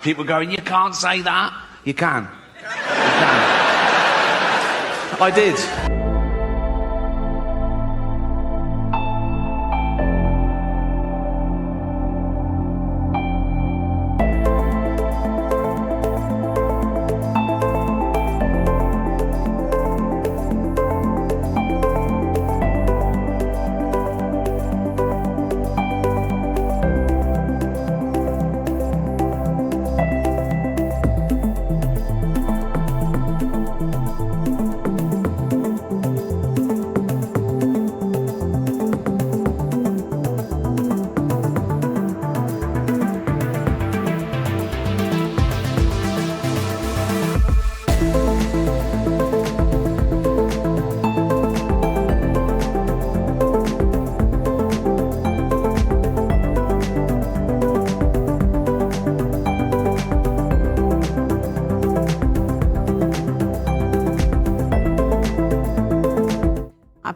People going, you can't say that. You can. You can. I did.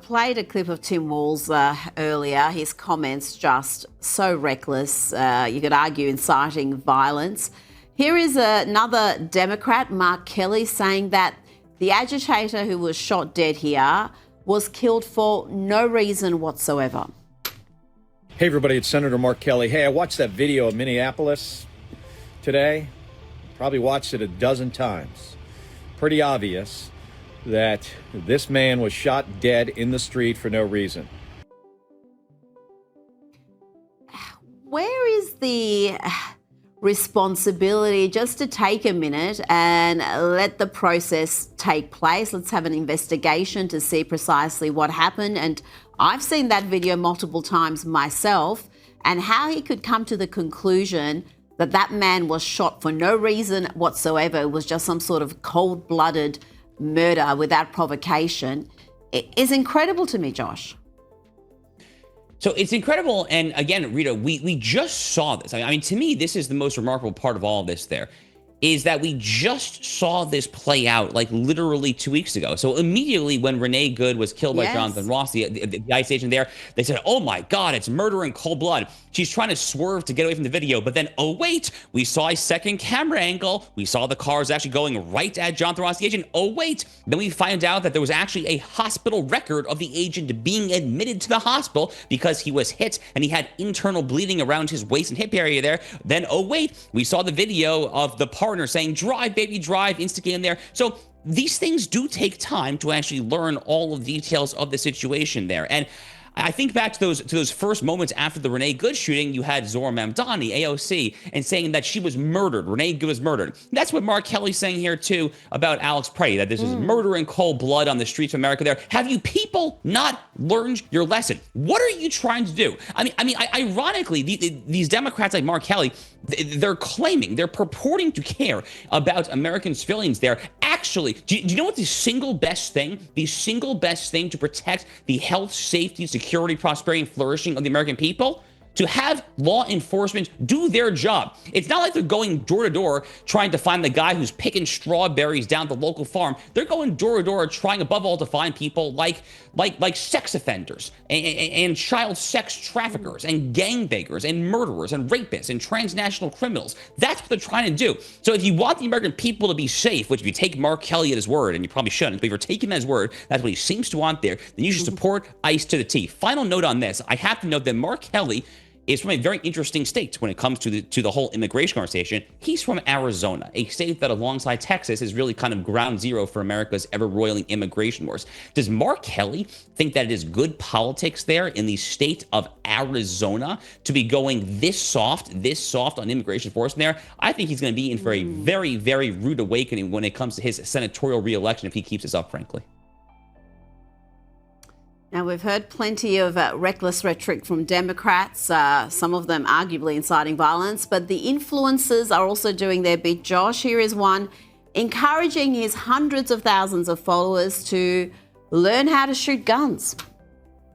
Played a clip of Tim Walz earlier. His comments just so reckless. You could argue inciting violence. Here is another Democrat, Mark Kelly, saying that the agitator who was shot dead here was killed for no reason whatsoever. Hey everybody, it's Senator Mark Kelly. Hey, I watched that video of Minneapolis today. Probably watched it a dozen times. Pretty obvious that this man was shot dead in the street for no reason. Where is the responsibility just to take a minute and let the process take place? Let's have an investigation to see precisely what happened. And I've seen that video multiple times myself, and how he could come to the conclusion that that man was shot for no reason whatsoever. It was just some sort of cold-blooded murder without provocation. It is incredible to me, Josh. So it's incredible. And again, Rita, we just saw this. I mean, to me, this is the most remarkable part of all of this there, is that we just saw this play out like literally 2 weeks ago. So immediately when Renee Good was killed by Jonathan Ross, the ICE agent there, they said, oh my God, it's murder in cold blood. She's trying to swerve to get away from the video. But then, oh wait, we saw a second camera angle. We saw the cars actually going right at Jonathan Ross, the agent. Oh wait, then we find out that there was actually a hospital record of the agent being admitted to the hospital because he was hit and he had internal bleeding around his waist and hip area there. Then, oh wait, we saw the video of the partner saying, drive, baby, drive, instigating there. So these things do take time to actually learn all of the details of the situation there. And I think back to those first moments after the Renee Good shooting. You had Zohra Mamdani, AOC, and saying that she was murdered. Renee Good was murdered. That's what Mark Kelly's saying here, too, about Alex Pretty, that this is murder in cold blood on the streets of America there. Have you people not learned your lesson? What are you trying to do? I mean, ironically, these Democrats like Mark Kelly, they're claiming, they're purporting to care about American civilians there. Actually, do you know what the single best thing to protect the health, safety, security, prosperity, and flourishing of the American people? To have law enforcement do their job. It's not like they're going door to door trying to find the guy who's picking strawberries down at the local farm. They're going door to door trying above all to find people like sex offenders and child sex traffickers and gangbangers and murderers and rapists and transnational criminals. That's what they're trying to do. So if you want the American people to be safe, which if you take Mark Kelly at his word, and you probably shouldn't, but if you're taking him at his word, that's what he seems to want there, then you should support ICE to the T. Final note on this. I have to note that Mark Kelly is from a very interesting state when it comes to the whole immigration conversation. He's from Arizona, a state that alongside Texas is really kind of ground zero for America's ever-roiling immigration wars. Does Mark Kelly think that it is good politics there in the state of Arizona to be going this soft on immigration enforcement there? I think he's going to be in for a very, very rude awakening when it comes to his senatorial reelection if he keeps this up, frankly. Now, we've heard plenty of reckless rhetoric from Democrats, some of them arguably inciting violence, but the influencers are also doing their bit. Josh, here is one encouraging his hundreds of thousands of followers to learn how to shoot guns.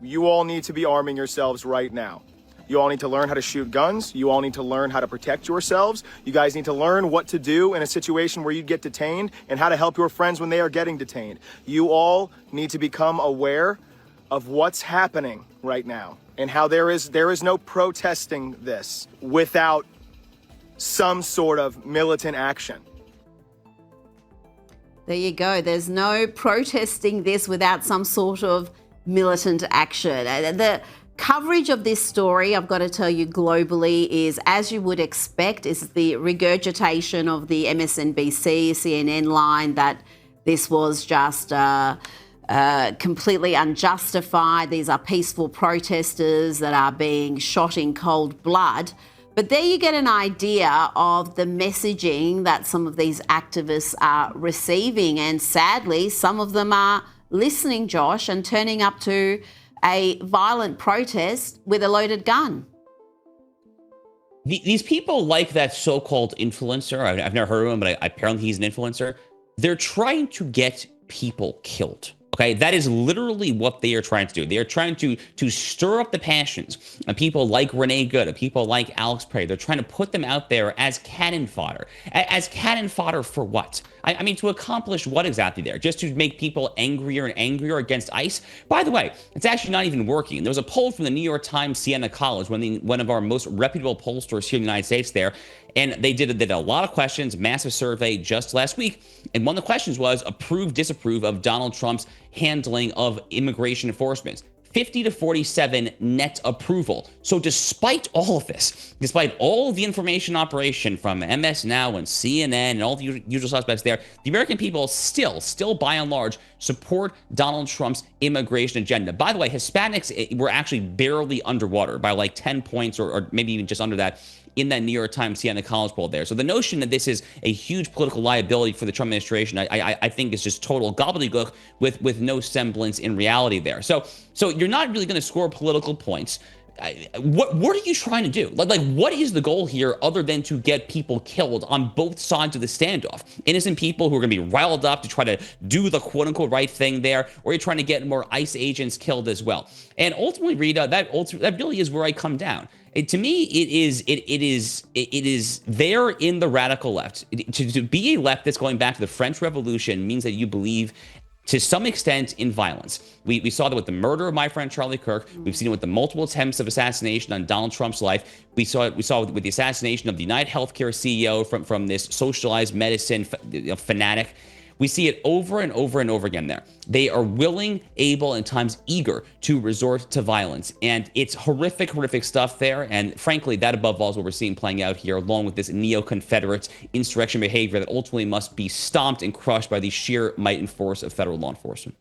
You all need to be arming yourselves right now. You all need to learn how to shoot guns. You all need to learn how to protect yourselves. You guys need to learn what to do in a situation where you get detained and how to help your friends when they are getting detained. You all need to become aware of what's happening right now and how there is no protesting this without some sort of militant action. There you go. There's no protesting this without some sort of militant action. The coverage of this story, I've got to tell you, globally is, as you would expect, is the regurgitation of the MSNBC, CNN line that this was just completely unjustified. These are peaceful protesters that are being shot in cold blood. But there you get an idea of the messaging that some of these activists are receiving. And sadly, some of them are listening, Josh, and turning up to a violent protest with a loaded gun. These people, like that so-called influencer, I've never heard of him, but apparently he's an influencer. They're trying to get people killed. Okay, that is literally what they are trying to do. They are trying to stir up the passions of people like Renee Good, of people like Alex Perry. They're trying to put them out there as cannon fodder. As cannon fodder for what? I mean, to accomplish what exactly there? Just to make people angrier and angrier against ICE? By the way, it's actually not even working. There was a poll from the New York Times Siena College, one of our most reputable pollsters here in the United States there, and they did a lot of questions, massive survey just last week. And one of the questions was approve, disapprove of Donald Trump's handling of immigration enforcement. 50 to 47 net approval. So despite all of this, despite all the information operation from MS Now and CNN and all the usual suspects there, the American people still by and large support Donald Trump's immigration agenda. By the way, Hispanics were actually barely underwater by like 10 points or maybe even just under that in that New York Times Siena College poll there. So the notion that this is a huge political liability for the Trump administration, I think is just total gobbledygook with no semblance in reality there. So you're not really going to score political points. What are you trying to do? Like what is the goal here other than to get people killed on both sides of the standoff? Innocent people who are going to be riled up to try to do the quote unquote right thing there, or you're trying to get more ICE agents killed as well. And ultimately, Rita, that really is where I come down. To me, it is there in the radical left. To be a left that's going back to the French Revolution means that you believe to some extent in violence. We saw that with the murder of my friend Charlie Kirk. We've seen it with the multiple attempts of assassination on Donald Trump's life. We saw it with the assassination of the United Healthcare CEO from this socialized medicine fanatic. We see it over and over and over again there. They are willing, able, and times eager to resort to violence. And it's horrific, horrific stuff there. And frankly, that above all is what we're seeing playing out here, along with this neo-Confederate insurrection behavior that ultimately must be stomped and crushed by the sheer might and force of federal law enforcement.